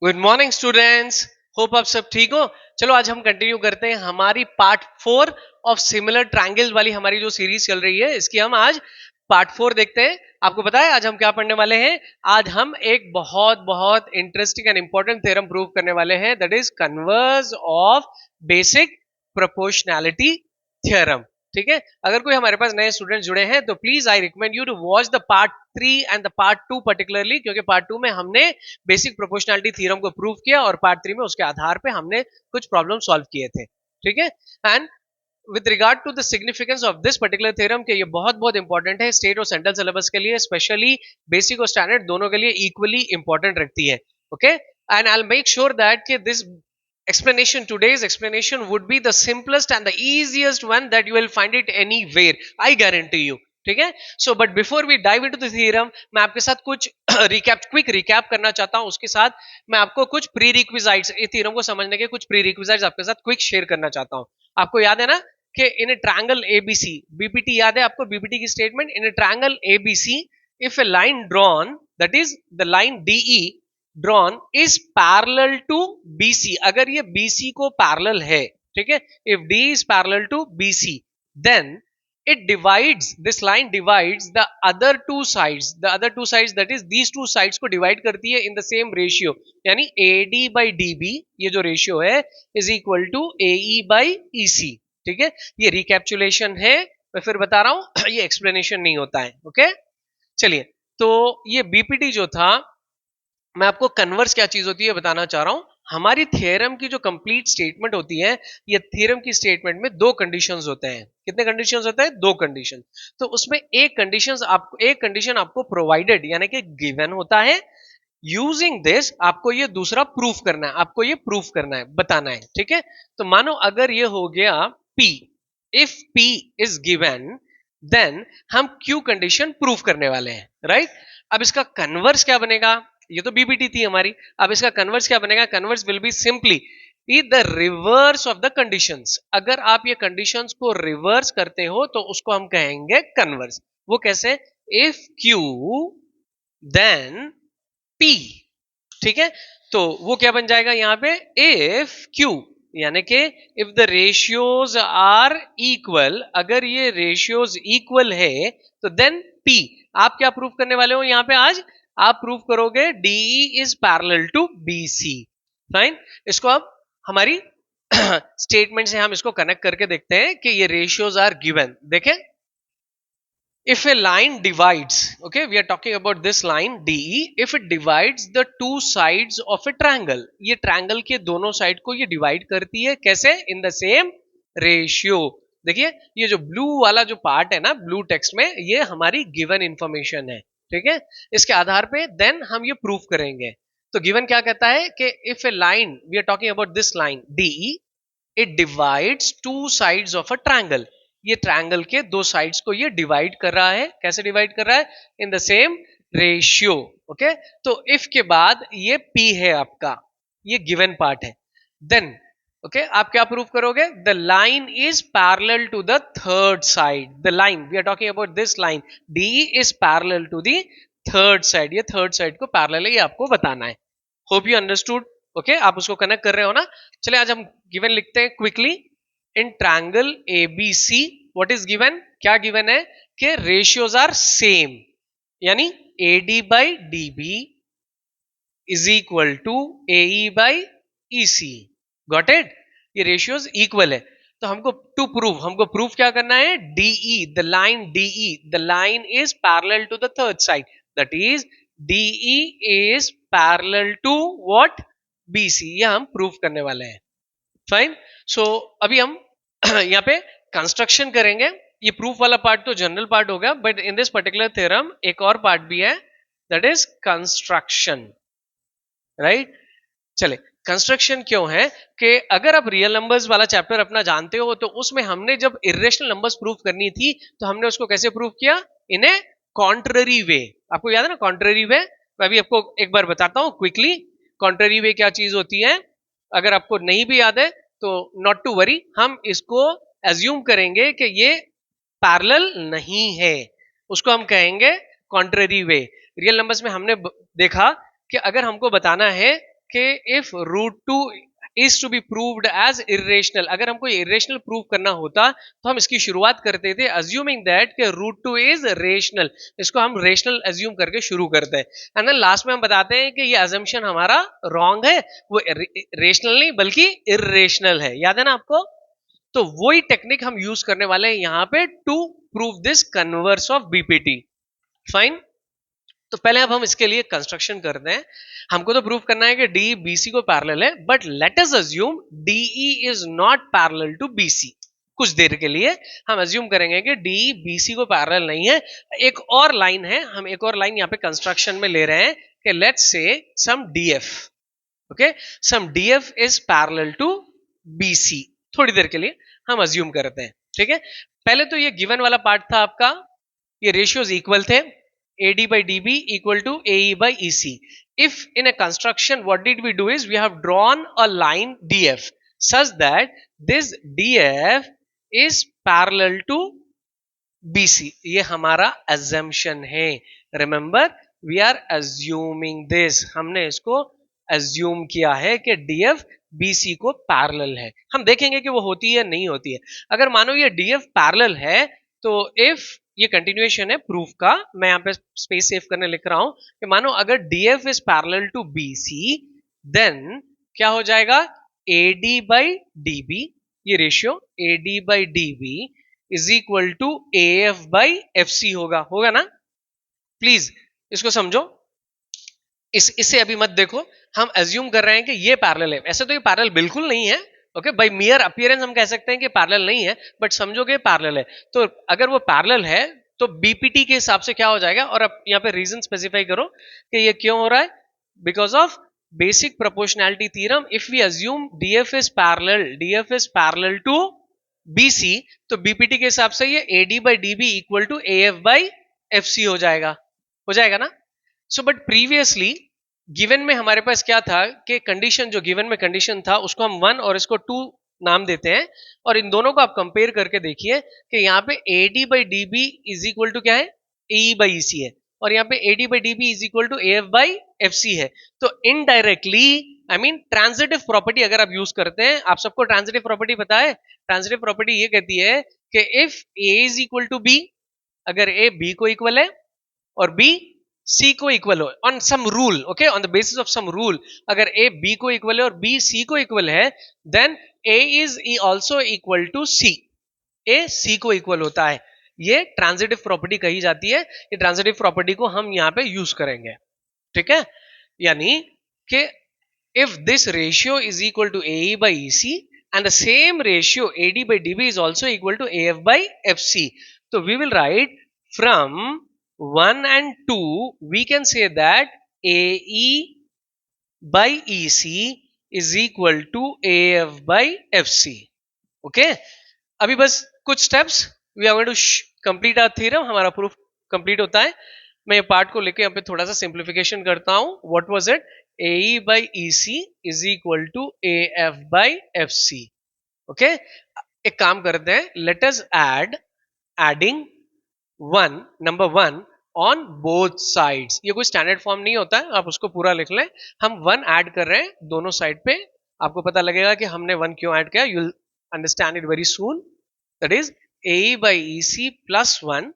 Good morning students. Hope आप सब ठीक हो। चलो आज हम कंटिन्यू करते हैं हमारी पार्ट 4 ऑफ सिमिलर ट्रायंगल्स वाली हमारी जो सीरीज चल रही है, इसकी हम आज पार्ट 4 देखते हैं। आपको पता है आज हम क्या पढ़ने वाले हैं? आज हम एक बहुत बहुत interesting and important theorem prove करने वाले हैं, that is converse of basic proportionality theorem. ठीक है, अगर कोई हमारे पास नए स्टूडेंट जुड़े हैं तो please I recommend you to watch the part 3 and the part 2 particularly, क्योंकि पार्ट 2 में हमने बेसिक प्रोपोर्शनैलिटी थ्योरम को प्रूव किया और पार्ट 3 में उसके आधार पे हमने कुछ प्रॉब्लम सॉल्व किए थे। ठीक है, and with regard to the significance of this particular theorem के ये बहुत बहुत इंपॉर्टेंट है स्टेट और सेंट्रल सिलेबस के लिए, स्पेशली बेसिक और स्टैंडर्ड दोनों के लिए इक्वली इंपॉर्टेंट रखती है। Okay, and I will make sure that this today's explanation would be the simplest and the easiest one that you will find it anywhere, I guarantee you। ठीक है, so but before we dive into the theorem, मैं आपके साथ कुछ quick recap करना चाहता हूं। उसके साथ मैं आपको कुछ प्री रिक्विजाइट्स, ये थ्योरम को समझने के कुछ प्री रिक्विजाइट्स आपके साथ क्विक शेयर करना चाहता हूं। आपको याद है ना कि in a triangle ABC, BPT याद है आपको? बीपीटी की statement, in a triangle ABC if a line drawn, that is the line DE drawn is parallel to BC, अगर ये बीसी को पैरेलल है, ठीक है, if D is parallel to BC, then it divides, this line divides the other two sides, that is these two sides को divide करती है in the same ratio, यानी AD by DB ये जो रेशियो है is equal to AE by EC। ठीक है, ये रिकैप्चुलेशन है, मैं फिर बता रहा हूं ये एक्सप्लेनेशन नहीं होता है। ओके, चलिए, तो ये बीपीटी जो था, मैं आपको कन्वर्स क्या चीज होती है बताना चाह रहा हूं। हमारी थ्योरम की जो कंप्लीट स्टेटमेंट होती है, ये थ्योरम की स्टेटमेंट में दो कंडीशंस होते हैं। कितने कंडीशंस होते हैं? दो कंडीशन। तो उसमें एक कंडीशन आपको प्रोवाइडेड यानी कि गिवन होता है। यूजिंग दिस आपको ये दूसरा प्रूफ करना है, आपको ये प्रूफ करना है, बताना है। ठीक है, तो मानो अगर ये हो गया P, if P is given, then हम Q कंडीशन प्रूफ करने वाले हैं, राइट? अब इसका कन्वर्स क्या बनेगा? ये तो बीबीटी थी हमारी, अब इसका कन्वर्स क्या बनेगा? Converse will be simply the reverse of the conditions. अगर आप ये कंडीशंस को रिवर्स करते हो तो उसको हम कहेंगे कन्वर्स। वो कैसे? If Q then P। ठीक है, तो वो क्या बन जाएगा यहां पे? इफ Q, यानी कि if the ratios are equal, अगर ये रेशियोज इक्वल है तो देन P। आप क्या प्रूफ करने वाले हो यहां पे आज? आप प्रूफ करोगे DE is parallel to BC। Fine, इसको अब हमारी स्टेटमेंट से हम इसको कनेक्ट करके देखते हैं कि ये रेशियोज आर गिवन। देखें, if a line divides, okay, we are talking about this line DE, if it divides the two sides of a triangle, ये ट्रायंगल के दोनों साइड को ये डिवाइड करती है, कैसे? इन द सेम रेशियो। देखिए, ये जो ब्लू वाला जो पार्ट है ना, ब्लू टेक्स्ट में, ये हमारी गिवन इंफॉर्मेशन है। ठीक है, इसके आधार पे देन हम ये प्रूफ करेंगे। तो गिवन क्या कहता है कि if a line, we are talking about this line DE, it divides two sides of a triangle, ये ट्रायंगल के दो साइड्स को ये डिवाइड कर रहा है। कैसे डिवाइड कर रहा है? In the same ratio. Okay, तो इफ के बाद ये P है आपका, ये गिवन पार्ट है, देन ओके आप क्या प्रूव करोगे? The line is parallel to the third side. The line, we are talking about this line DE is parallel to the third side, ये थर्ड साइड को parallel है, ये आपको बताना है। Hope you understood. ओके, आप उसको कनेक्ट कर रहे हो ना? चलिए आज हम गिवन लिखते हैं quickly. In triangle ABC what is given? क्या गिवन है? कि रेशियोज आर सेम, यानी AD by DB is equal to AE by EC। Got it? ये रेशियोज इक्वल है। तो हमको टू प्रूव, हमको प्रूफ क्या करना है? DE, the line DE, the line is parallel to the third side, that is DE is parallel to what? BC। ये हम प्रूफ करने वाले हैं। फाइन, सो अभी हम यहाँ पे कंस्ट्रक्शन करेंगे। ये प्रूफ वाला पार्ट तो जनरल पार्ट हो गया, but in this particular theorem एक और पार्ट भी है, दैट इज कंस्ट्रक्शन, राइट? चले, कंस्ट्रक्शन क्यों है कि अगर आप रियल नंबर्स वाला चैप्टर अपना जानते हो तो उसमें हमने जब इरेशनल नंबर्स प्रूफ करनी थी तो हमने उसको कैसे प्रूफ किया? इन ए कॉन्ट्ररी वे। आपको याद है ना कॉन्ट्ररी वे? मैं भी आपको एक बार बताता हूं क्विकली, कॉन्ट्ररी वे क्या चीज होती है। अगर आपको नहीं भी याद है तो नॉट टू वरी, हम इसको एज्यूम करेंगे कि ये पैरेलल नहीं है, उसको हम कहेंगे कॉन्ट्ररी वे। रियल नंबर्स में हमने देखा कि अगर हमको बताना है कि if root two is to be proved as irrational, अगर हमको इरेशनल प्रूव करना होता तो हम इसकी शुरुआत करते थे अज्यूमिंग दैट कि रूट टू इज रेशनल, इसको हम रेशनल अज्यूम करके शुरू करते हैं, एंड देन लास्ट में हम बताते हैं कि ये अजम्पशन हमारा रॉन्ग है, वो रेशनल नहीं बल्कि इरेशनल है। याद है ना आपको? तो वही टेक्निक हम यूज करने वाले हैं यहां पे to prove this converse of BPT. Fine. तो पहले अब हम इसके लिए कंस्ट्रक्शन करते हैं। हमको तो प्रूव करना है कि डी बीसी को पैरेलल है, but let us assume DE is not parallel to BC. कुछ देर के लिए हम अज्यूम करेंगे कि डी बीसी को पैरेलल नहीं है। एक और लाइन है, हम एक और लाइन यहाँ पे कंस्ट्रक्शन में ले रहे हैं कि let's say some DF, okay, some DF is parallel to BC. थोड़ी देर के लिए हम अज्यूम करते हैं, ठीक है। पहले तो ये गिवन वाला पार्ट था आपका, ये रेशियोज इक्वल थे, AD by DB equal to AE by EC. If in a construction, what did we do is we have drawn a line DF such that this DF is parallel to BC. ये हमारा assumption है। Remember, we are assuming this. हमने इसको assume किया है कि DF BC को parallel है। हम देखेंगे कि वो होती है नहीं होती है। अगर मानो ये DF parallel है तो if ये कंटिन्यूएशन है प्रूफ का, मैं यहाँ पे स्पेस सेव करने लिख रहा हूं कि मानो अगर DF is parallel to BC then क्या हो जाएगा, AD by DB, ये ratio AD by DB is equal to AF by FC होगा ना। प्लीज इसको समझो, इससे अभी मत देखो, हम एज्यूम कर रहे हैं कि ये पैरेलल है। ऐसे तो ये पैरेलल बिल्कुल नहीं है, ओके, बाय मियर अपीयरेंस हम कह सकते हैं कि पैरेलल नहीं है, बट समझोगे पैरेलल है। तो अगर वो पैरेलल है तो बीपीटी के हिसाब से क्या हो जाएगा, और अब यहाँ पे रीजन स्पेसिफाई करो कि ये क्यों हो रहा है, because of basic proportionality theorem. If we assume DF is parallel to BC, तो बीपीटी के हिसाब से ये AD by DB equal to AF by FC हो जाएगा ना। सो बट प्रीवियसली गिवन में हमारे पास क्या था कि कंडीशन, जो गिवन में कंडीशन था उसको हम 1 और इसको 2 नाम देते हैं, और इन दोनों को आप कंपेयर करके देखिए कि यहाँ पे AD by DB is equal to क्या है, AE by EC है, और यहाँ पे AD by DB is equal to AF by FC है। तो indirectly I mean transitive property अगर आप यूज करते हैं, आप सबको ट्रांजिटिव प्रॉपर्टी पता है, ट्रांजिटिव प्रॉपर्टी ये कहती है कि if A is equal to B, अगर A B को इक्वल है और B C को इक्वल हो on some rule, okay, on the basis of some rule, अगर A B को इक्वल है और B C को इक्वल है, then A is also equal to C, A C को इक्वल होता है। ये ट्रांजिटिव प्रॉपर्टी कही जाती है। ये ट्रांजिटिव प्रॉपर्टी को हम यहाँ पे यूज करेंगे, ठीक है। यानी कि if this ratio is equal to AE by EC and the same ratio AD by DB is also equal to AF by FC, तो we will write from 1 and 2 we can say that AE by EC is equal to AF by FC, okay। अभी बस कुछ steps we are going to complete our theorem, हमारा proof complete होता है। मैं ये part को लेके यहाँ पे थोड़ा सा सिंप्लीफिकेशन करता हूं। What was it, AE by EC is equal to AF by FC, okay. एक काम करते हैं, let us adding 1 number 1 on both sides. ये कोई स्टैंडर्ड फॉर्म नहीं होता है, आप उसको पूरा लिख लें। हम 1 ऐड कर रहे हैं दोनों साइड पे, आपको पता लगेगा कि हमने 1 क्यों ऐड किया, you'll understand it very soon। that is AE by EC plus 1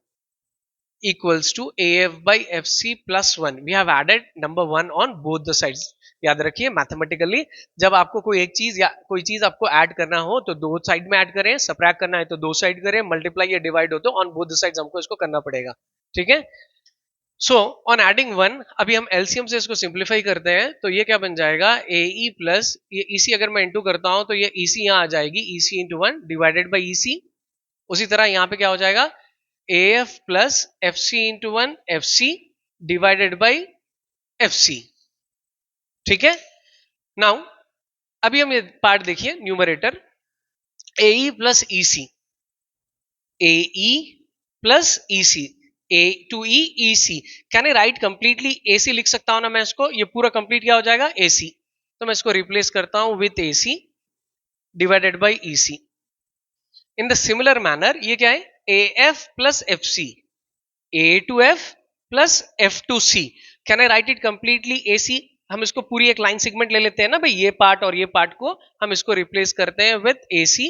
equals to AF by FC plus 1। we have added number 1 on both the sides। याद रखिए मैथमेटिकली जब आपको कोई एक चीज या कोई चीज आपको ऐड करना हो तो दो साइड में ऐड करें, सबट्रैक्ट करना है तो दो साइड करें, मल्टीप्लाई या डिवाइड हो तो ऑन बोथ द साइड्स हमको इसको करना पड़ेगा, ठीक है। सो ऑन एडिंग 1, अभी हम एलसीएम से इसको सिंप्लीफाई करते हैं, तो ये क्या बन जाएगा, AE प्लस ये EC अगर मैं इंटू करता हूं तो ये EC यहाँ आ जाएगी, EC into 1 divided by EC। उसी तरह यहाँ पे क्या हो जाएगा, AF plus FC into 1 FC divided by FC, ठीक है। नाउ अभी हम ये पार्ट देखिए, numerator AE plus EC, AE plus EC, A to E EC, can I right completely AC लिख सकता हूं ना मैं इसको, ये पूरा कंप्लीट क्या हो जाएगा AC, तो मैं इसको रिप्लेस करता हूं with AC divided by EC। In the similar manner ये क्या है, AF plus FC, A to F plus F to C, can I right it completely AC, हम इसको पूरी एक लाइन सेगमेंट ले लेते हैं ना भाई, ये पार्ट और ये पार्ट को हम इसको रिप्लेस करते हैं with AC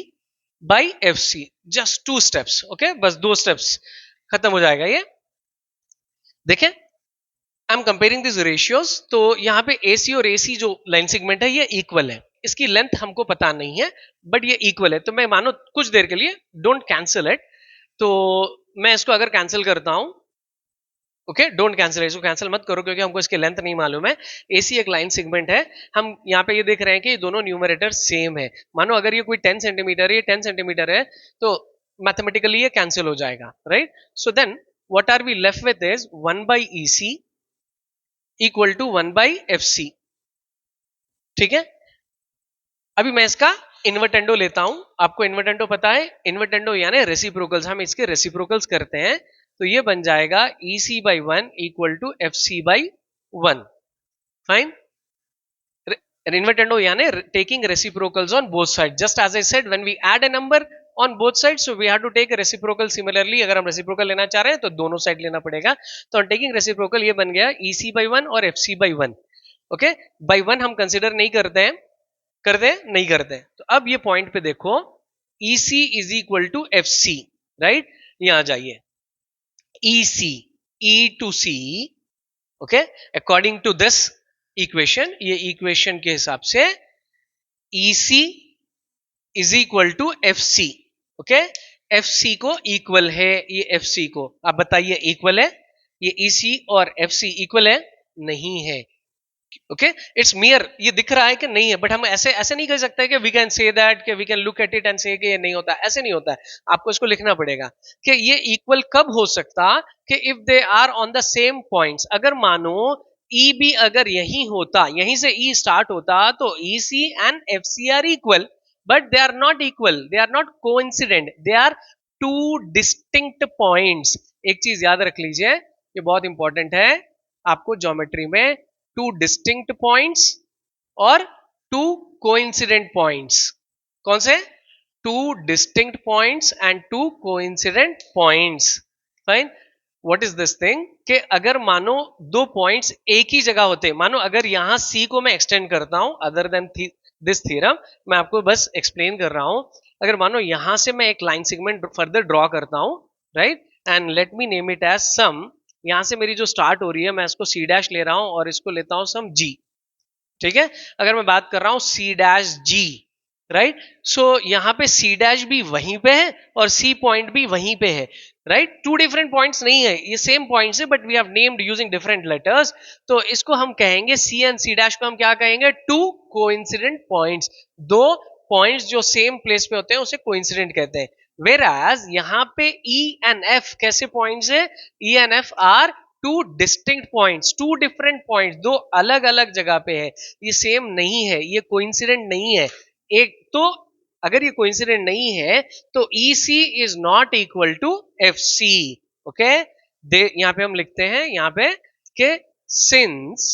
by FC, just 2 steps. Okay, बस 2 स्टेप्स खत्म हो जाएगा ये। देखें, I am comparing this ratios, तो यहाँ पे AC और AC जो लाइन सेगमेंट है ये इक्वल है, इसकी लेंथ हमको पता नहीं है बट ये इक्वल है। तो मैं मानो कुछ देर के लिए, डोंट कैंसिल इट, तो मैं इसको अगर कैंसिल करता हूं, ओके, डोंट कैंसिल, इसको कैंसिल मत करो क्योंकि हमको इसकी लेंथ नहीं मालूम है। AC एक लाइन सेगमेंट है, हम यहाँ पे ये देख रहे हैं कि दोनों न्यूमरेटर सेम है। मानो अगर ये कोई 10 सेंटीमीटर है, ये 10 सेंटीमीटर है, तो मैथमेटिकली ये कैंसिल हो जाएगा, right. So then what are we left with is 1 by EC equal to 1 by FC। ठीक है, अभी मैं इसका इन्वर्टेंडो लेता हूं। आपको इन्वर्टेंडो पता है, इन्वर्टेंडो यानी रेसिप्रोकल्स, हम इसके रेसिप्रोकल्स करते हैं, तो ये बन जाएगा EC by 1 equal to FC by 1। Fine, invertendo यानी taking reciprocals on both side, just as I said when we add a number on both side, so we have to take reciprocal similarly. अगर हम reciprocal लेना चाह रहे हैं तो दोनों side लेना पड़ेगा। तो टेकिंग रेसिप्रोकल ये बन गया EC बाई 1 और FC बाई 1। ओके, बाई 1 हम कंसिडर नहीं करते हैं, करते नहीं करते। तो अब ये पॉइंट पे देखो, EC is equal to FC, right. यहां जाइए, EC, E to C, okay, according to this equation, ये इक्वेशन के हिसाब से EC is equal to FC, okay. FC को इक्वल है, ये FC को आप बताइए इक्वल है? ये EC और FC इक्वल है? नहीं है। ओके, इट्स मियर, ये दिख रहा है कि नहीं है, बट हम ऐसे ऐसे नहीं कह सकते कि वी कैन से दैट, कि we can look at it and say कि ये नहीं होता, ऐसे नहीं होता है। आपको इसको लिखना पड़ेगा कि ये इक्वल कब हो सकता, कि if they are on the same points. अगर मानो E भी अगर यही होता, यहीं से E स्टार्ट होता, तो EC and FC are equal, but they are not equal, they are not coincident, they are two distinct points. एक चीज याद रख लीजिए, ये बहुत इंपॉर्टेंट है आपको ज्योमेट्री में, टू डिस्टिंक्ट पॉइंट्स और टू कोइंसिडेंट पॉइंट्स। कौन से? Two distinct points and two coincident points. Fine, what is this thing, कि अगर मानो दो पॉइंट्स एक ही जगह होते, मानो अगर यहां C को मैं एक्सटेंड करता हूं, अदर देन दिस थ्योरम, मैं आपको बस एक्सप्लेन कर रहा हूं। अगर मानो यहां से मैं एक लाइन सेगमेंट फर्दर ड्रॉ करता हूं, right, and let me name it as some, यहां से मेरी जो स्टार्ट हो रही है, मैं इसको C' ले रहा हूं और इसको लेता हूं सम G। ठीक है, अगर मैं बात कर रहा हूं C'G, राइट, सो यहां पे C' भी वहीं पे है और C पॉइंट भी वहीं पे है, राइट। टू डिफरेंट पॉइंट्स नहीं है, ये सेम पॉइंट्स है, but we have named using different letters. तो इसको हम कहेंगे C एंड C' को हम क्या कहेंगे? Two coincident points. दो पॉइंट्स जो सेम प्लेस पे होते हैं उसे कोइंसिडेंट कहते हैं। Whereas यहाँ पे E and F कैसे पॉइंट्स है? E and F are two distinct points, two different points, दो अलग अलग जगह पे है, ये सेम नहीं है, ये कोइंसिडेंट नहीं है। एक तो अगर ये कोइंसिडेंट नहीं है तो EC is not equal to FC। Okay, यहां पे हम लिखते हैं यहां पे कि since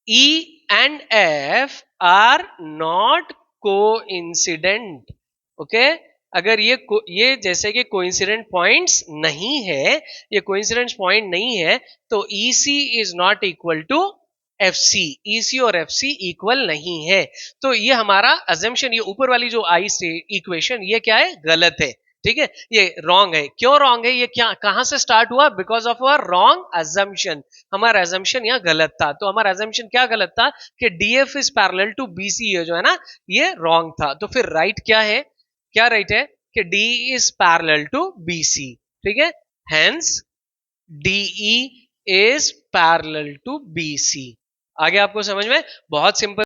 E and F are not coincident, okay, अगर ये जैसे कि कोइंसिडेंट पॉइंट्स नहीं है, ये कोइंसिडेंट पॉइंट नहीं है, तो EC is not equal to FC, EC और FC इक्वल नहीं है। तो ये हमारा अजम्पशन, ये ऊपर वाली जो आई इक्वेशन, ये क्या है? गलत है। ठीक है, ये रॉन्ग है। क्यों रॉन्ग है? ये क्या, कहां से स्टार्ट हुआ? Because of our wrong assumption. हमारा अजम्पशन यहाँ गलत था। तो हमारा अजम्पशन क्या गलत था? कि DF is parallel to BC, ये जो है ना, ये रॉन्ग था। तो फिर राइट क्या है? क्या राइट है? कि D is parallel to BC। ठीक है, hence DE is parallel to BC। आगे आपको समझ में? बहुत सिंपल।